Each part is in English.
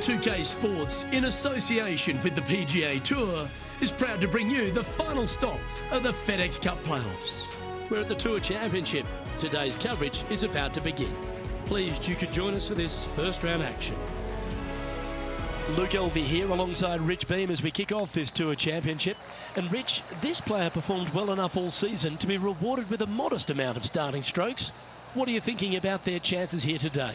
2K Sports, in association with the PGA Tour, is proud to bring you the final stop of the FedEx Cup playoffs. We're at the Tour Championship. Today's coverage is about to begin. Pleased you could join us for this first round action. Luke Elvey here alongside Rich Beam as we kick off this Tour Championship. And Rich, this player performed well enough all season to be rewarded with a modest amount of starting strokes. What are you thinking about their chances here today?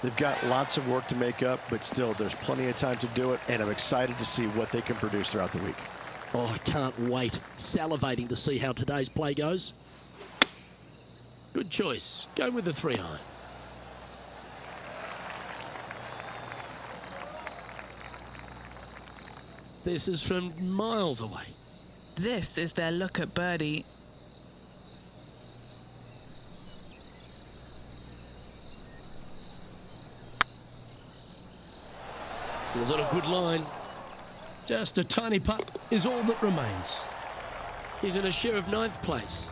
They've got lots of work to make up, but still there's plenty of time to do it, and I'm excited to see what they can produce throughout the week. Oh, I can't wait. Salivating to see how today's play goes. Good choice. Go with the 3-iron. This is from miles away. This is their look at birdie. It was on a good line. Just a tiny putt is all that remains. He's in a share of 9th place.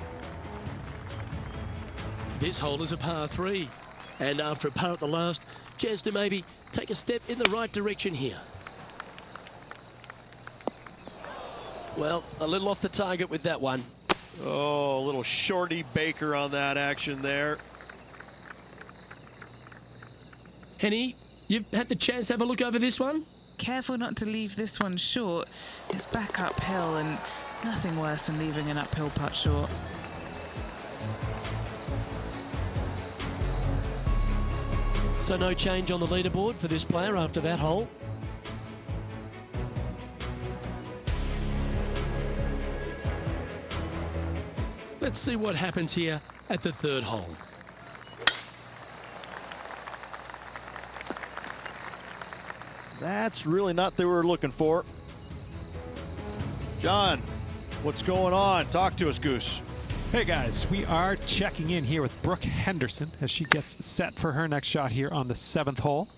This hole is a par 3. And after a par at the last, chance to maybe take a step in the right direction here. Well, a little off the target with that one. Oh, a little shorty Baker on that action there. Henny, you've had the chance to have a look over this one? Careful not to leave this one short. It's back uphill and nothing worse than leaving an uphill putt short. So no change on the leaderboard for this player after that hole. Let's see what happens here at the 3rd hole. That's really not what we were looking for. John, what's going on? Talk to us, Goose. Hey guys, we are checking in here with Brooke Henderson as she gets set for her next shot here on the 7th hole.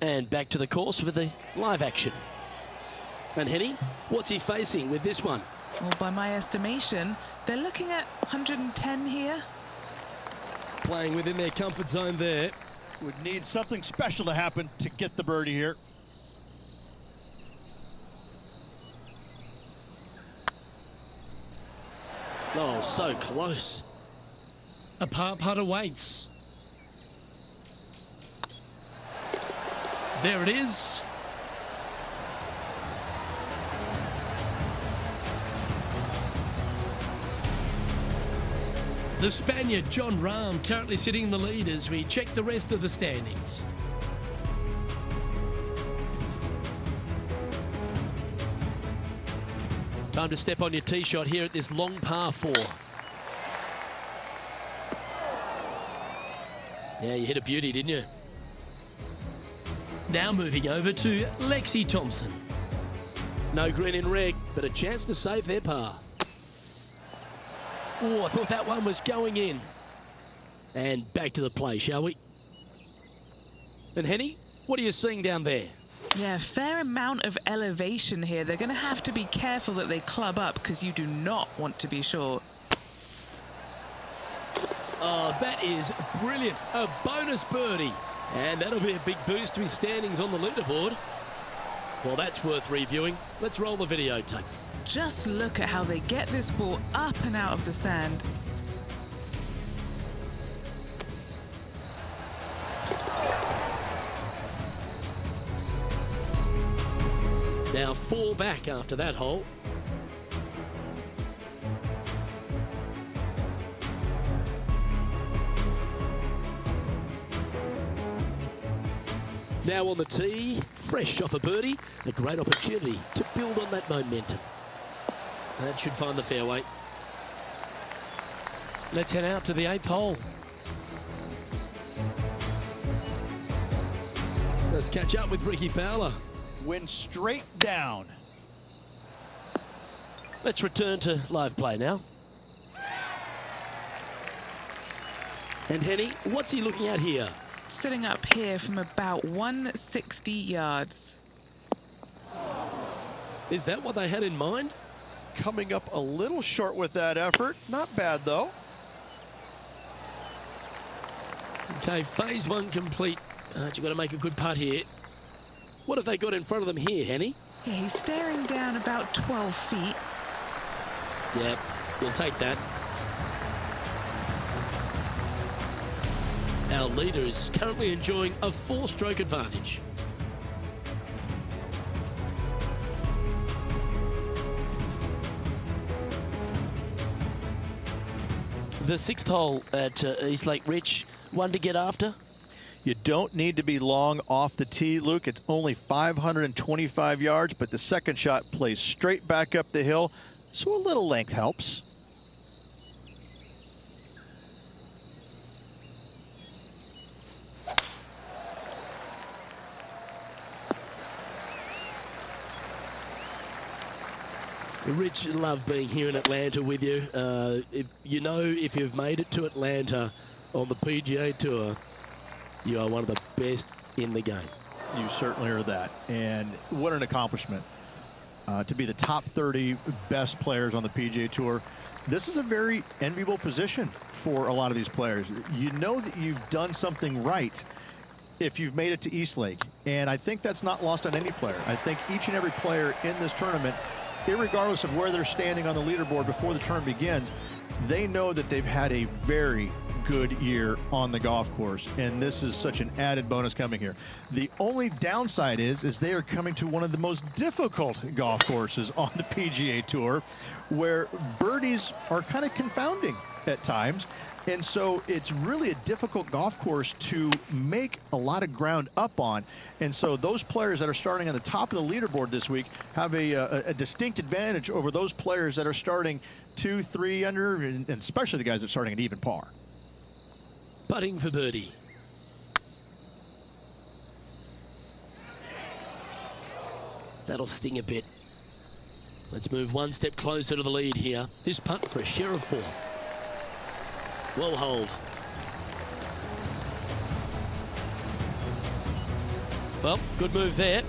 And back to the course with the live action. And Henny, what's he facing with this one? Well, by my estimation, they're looking at 110 here. Playing within their comfort zone there. Would need something special to happen to get the birdie here. Oh, so close. A par putt awaits. There it is. The Spaniard, John Rahm, currently sitting in the lead as we check the rest of the standings. Time to step on your tee shot here at this long par 4. Yeah, you hit a beauty, didn't you? Now moving over to Lexi Thompson. No green in red, but a chance to save their par. Oh, I thought that one was going in. And back to the play, shall we? And Henny, what are you seeing down there? Yeah, fair amount of elevation here. They're going to have to be careful that they club up because you do not want to be short. Oh, that is brilliant. A bonus birdie. And that'll be a big boost to his standings on the leaderboard. Well, that's worth reviewing. Let's roll the videotape. Just look at how they get this ball up and out of the sand. Now 4 back after that hole. Now on the tee, fresh off a birdie, a great opportunity to build on that momentum. That should find the fairway. Let's head out to the 8th hole. Let's catch up with Ricky Fowler. Went straight down. Let's return to live play now. And Henny, what's he looking at here? Sitting up here from about 160 yards. Is that what they had in mind? Coming up a little short with that effort. Not bad, though. Okay, phase 1 complete. You've got to make a good putt here. What have they got in front of them here, Henny? Yeah, he's staring down about 12 feet. Yeah, we'll take that. Our leader is currently enjoying a 4-stroke advantage. The 6th hole at East Lake Rich, one to get after. You don't need to be long off the tee, Luke. It's only 525 yards, but the second shot plays straight back up the hill, so a little length helps. Rich, love being here in Atlanta with you. If you've made it to Atlanta on the PGA Tour, you are one of the best in the game. You certainly are that. And what an accomplishment. To be the top 30 best players on the PGA Tour. This is a very enviable position for a lot of these players. You know that you've done something right if you've made it to East Lake. And I think that's not lost on any player. I think each and every player in this tournament, irregardless of where they're standing on the leaderboard before the tournament begins, they know that they've had a very good year on the golf course, and this is such an added bonus coming here. The only downside is they are coming to one of the most difficult golf courses on the PGA Tour, where birdies are kind of confounding at times, and so it's really a difficult golf course to make a lot of ground up on. And so those players that are starting on the top of the leaderboard this week have a distinct advantage over those players that are starting 2, 3 under, and especially the guys that are starting at even par. Putting for birdie. That'll sting a bit. Let's move one step closer to the lead here. This putt for a share of 4th. Well hold. Well, good move there.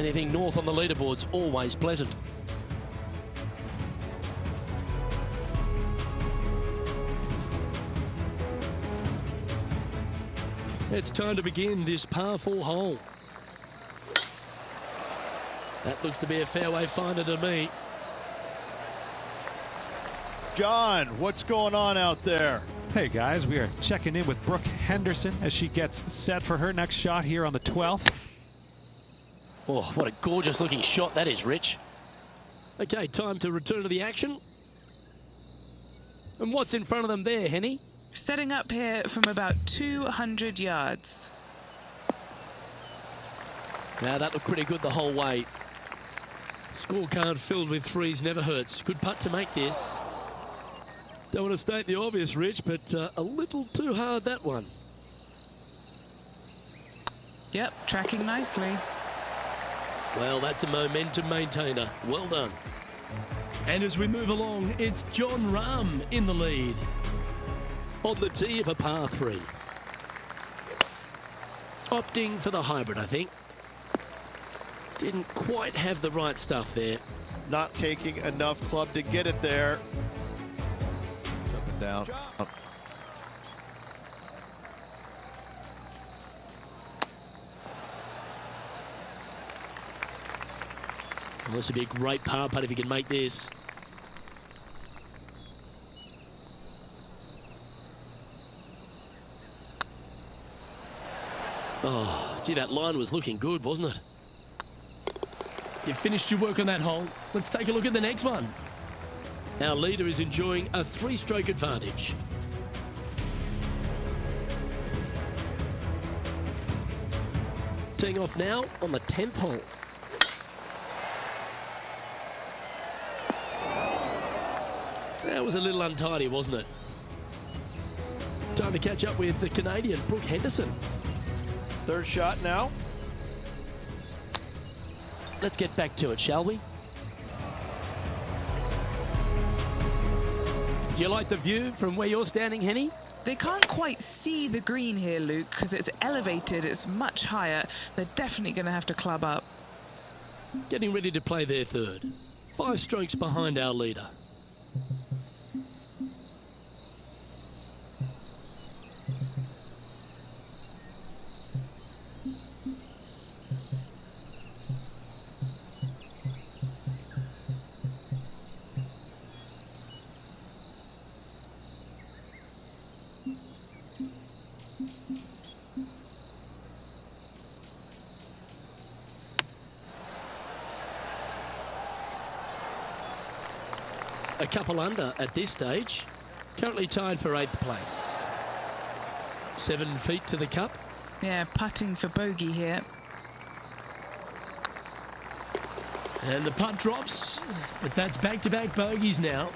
Anything north on the leaderboard's always pleasant. It's time to begin this par 4 hole. That looks to be a fairway finder to me. John, what's going on out there? Hey guys, we are checking in with Brooke Henderson as she gets set for her next shot here on the 12th. Oh, what a gorgeous looking shot that is, Rich. Okay, time to return to the action. And what's in front of them there, Henny? Setting up here from about 200 yards. Now that looked pretty good the whole way. Scorecard filled with 3s never hurts. Good putt to make this. Don't want to state the obvious, Rich, but a little too hard, that one. Yep, tracking nicely. Well, that's a momentum maintainer. Well done. And as we move along, it's John Rahm in the lead. On the tee of a par 3. Opting for the hybrid, I think. Didn't quite have the right stuff there. Not taking enough club to get it there. Up and down. Up. Well, this would be a great par putt if he can make this. Oh, gee, that line was looking good, wasn't it? You finished your work on that hole. Let's take a look at the next one. Our leader is enjoying a 3-stroke advantage. Teeing off now on the 10th hole. That was a little untidy, wasn't it? Time to catch up with the Canadian Brooke Henderson. Third shot now. Let's get back to it, shall we? Do you like the view from where you're standing, Henny? They can't quite see the green here, Luke, because it's elevated, it's much higher. They're definitely going to have to club up. Getting ready to play their 3rd. 5 strokes behind our leader. A couple under at this stage. Currently tied for 8th place. 7 feet to the cup. Yeah, putting for bogey here. And the putt drops, but that's back-to-back bogeys now.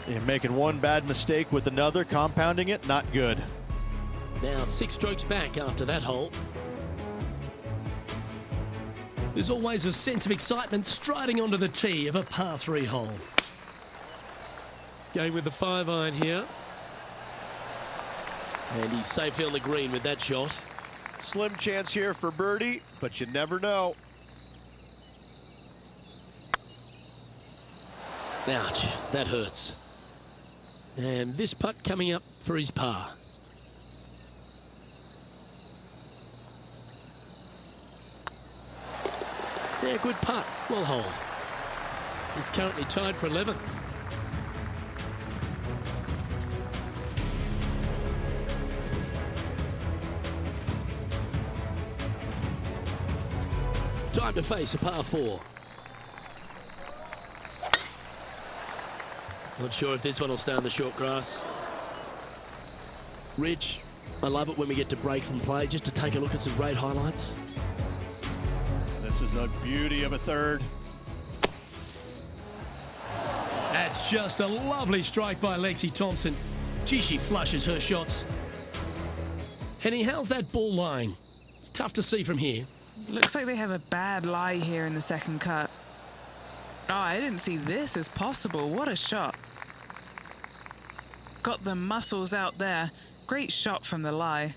And making one bad mistake with another, compounding it, not good. Now 6 strokes back after that hole. There's always a sense of excitement striding onto the tee of a par 3 hole. Going with the 5-iron here. And he's safely on the green with that shot. Slim chance here for birdie, but you never know. Ouch, that hurts. And this putt coming up for his par. Yeah, good putt, well hold. He's currently tied for 11th. Time to face a par 4. Not sure if this one will stay on the short grass. Rich, I love it when we get to break from play just to take a look at some great highlights. This is a beauty of a third. That's just a lovely strike by Lexi Thompson. Gee, she flushes her shots. Henny, how's that ball lying? It's tough to see from here. Looks like they have a bad lie here in the second cut. Oh, I didn't see this as possible. What a shot. Got the muscles out there. Great shot from the lie.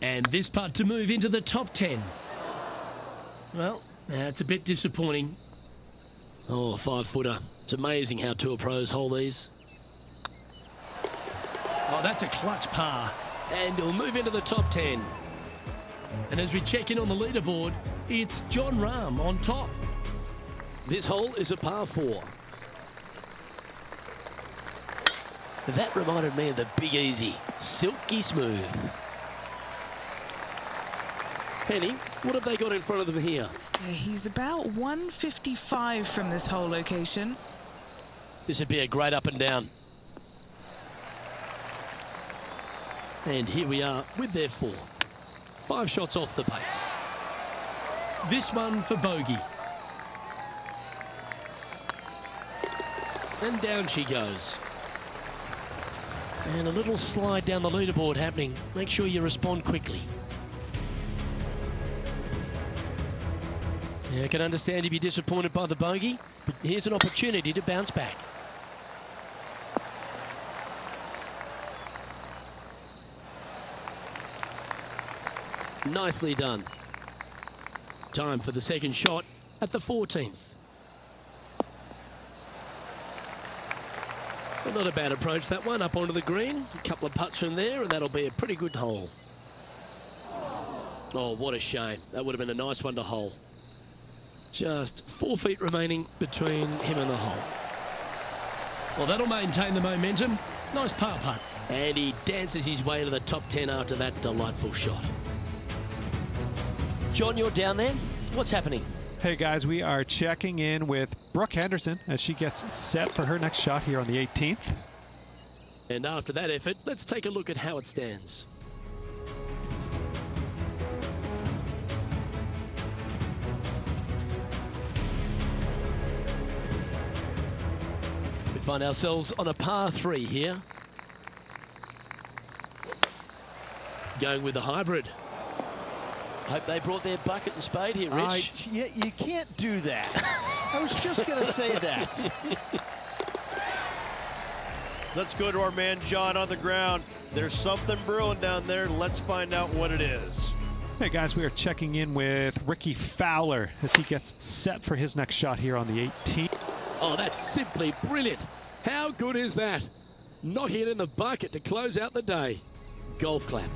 And this putt to move into the top 10. Well, that's a bit disappointing. Oh, a 5-footer. It's amazing how tour pros hold these. Oh, that's a clutch par. And he'll move into the top 10. And as we check in on the leaderboard, it's Jon Rahm on top. This hole is a par 4. That reminded me of the Big Easy. Silky smooth. Penny, what have they got in front of them here? He's about 155 from this hole location. This would be a great up and down. And here we are with their 4th. 5 shots off the pace. This one for bogey. And down she goes. And a little slide down the leaderboard happening. Make sure you respond quickly. Yeah, I can understand you'd be disappointed by the bogey, but here's an opportunity to bounce back. Nicely done. Time for the second shot at the 14th. Well, not a bad approach, that one, up onto the green. A couple of putts from there, and that'll be a pretty good hole. Oh, what a shame. That would have been a nice one to hole. Just 4 feet remaining between him and the hole. Well, that'll maintain the momentum. Nice par putt. And he dances his way into the top 10 after that delightful shot. John, you're down there. What's happening? Hey guys, we are checking in with Brooke Henderson as she gets set for her next shot here on the 18th. And after that effort, let's take a look at how it stands. We find ourselves on a par 3 here. Going with the hybrid. Hope they brought their bucket and spade here, Rich. Yeah, you can't do that. I was just going to say that. Let's go to our man John on the ground. There's something brewing down there. Let's find out what it is. Hey guys, we are checking in with Ricky Fowler as he gets set for his next shot here on the 18th. Oh, that's simply brilliant. How good is that? Knocking it in the bucket to close out the day. Golf clap.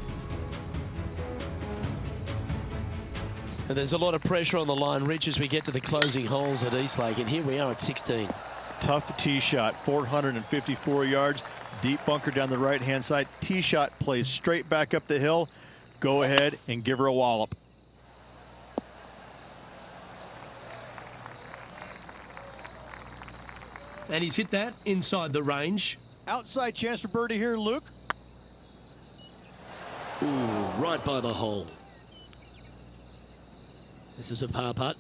And there's a lot of pressure on the line, Rich, as we get to the closing holes at Eastlake. And here we are at 16. Tough tee shot, 454 yards, deep bunker down the right-hand side. Tee shot plays straight back up the hill. Go ahead and give her a wallop. And he's hit that inside the range. Outside chance for birdie here, Luke. Ooh, right by the hole. This is a par putt.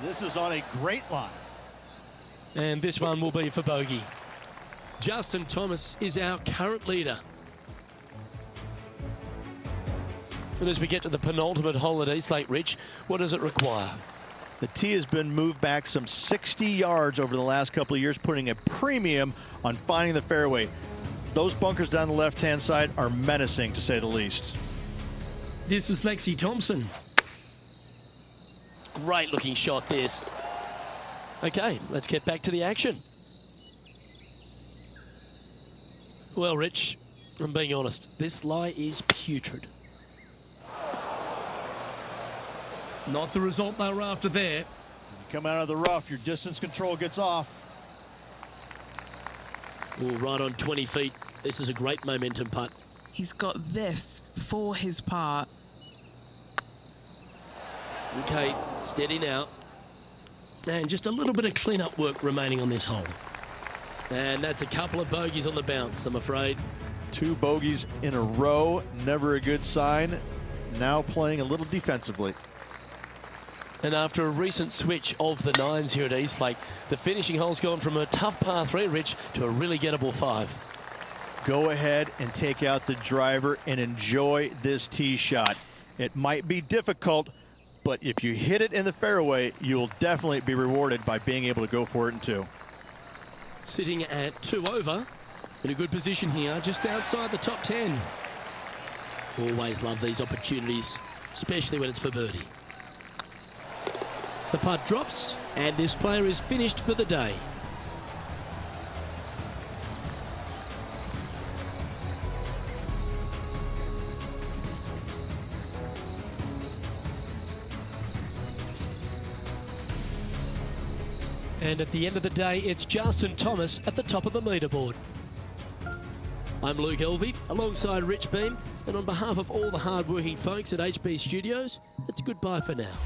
This is on a great line. And this one will be for bogey. Justin Thomas is our current leader. And as we get to the penultimate hole at East Lake, Rich, what does it require? The tee has been moved back some 60 yards over the last couple of years, putting a premium on finding the fairway. Those bunkers down the left-hand side are menacing, to say the least. This is Lexi Thompson. Great looking shot, this. Okay, let's get back to the action. Well, Rich, I'm being honest, this lie is putrid. Not the result they were after there. You come out of the rough, your distance control gets off. Ooh, right on 20 feet. This is a great momentum putt. He's got this for his part. Okay, steady now. And just a little bit of clean-up work remaining on this hole. And that's a couple of bogeys on the bounce, I'm afraid. 2 bogeys in a row, never a good sign. Now playing a little defensively. And after a recent switch of the 9s here at East Lake, the finishing hole's gone from a tough par 3, Rich, to a really gettable 5. Go ahead and take out the driver and enjoy this tee shot. It might be difficult, but if you hit it in the fairway, you'll definitely be rewarded by being able to go for it in 2. Sitting at 2 over, in a good position here, just outside the top 10. Always love these opportunities, especially when it's for birdie. The putt drops, and this player is finished for the day. And at the end of the day, it's Justin Thomas at the top of the leaderboard. I'm Luke Elvey, alongside Rich Beam, and on behalf of all the hard-working folks at HB Studios, it's goodbye for now.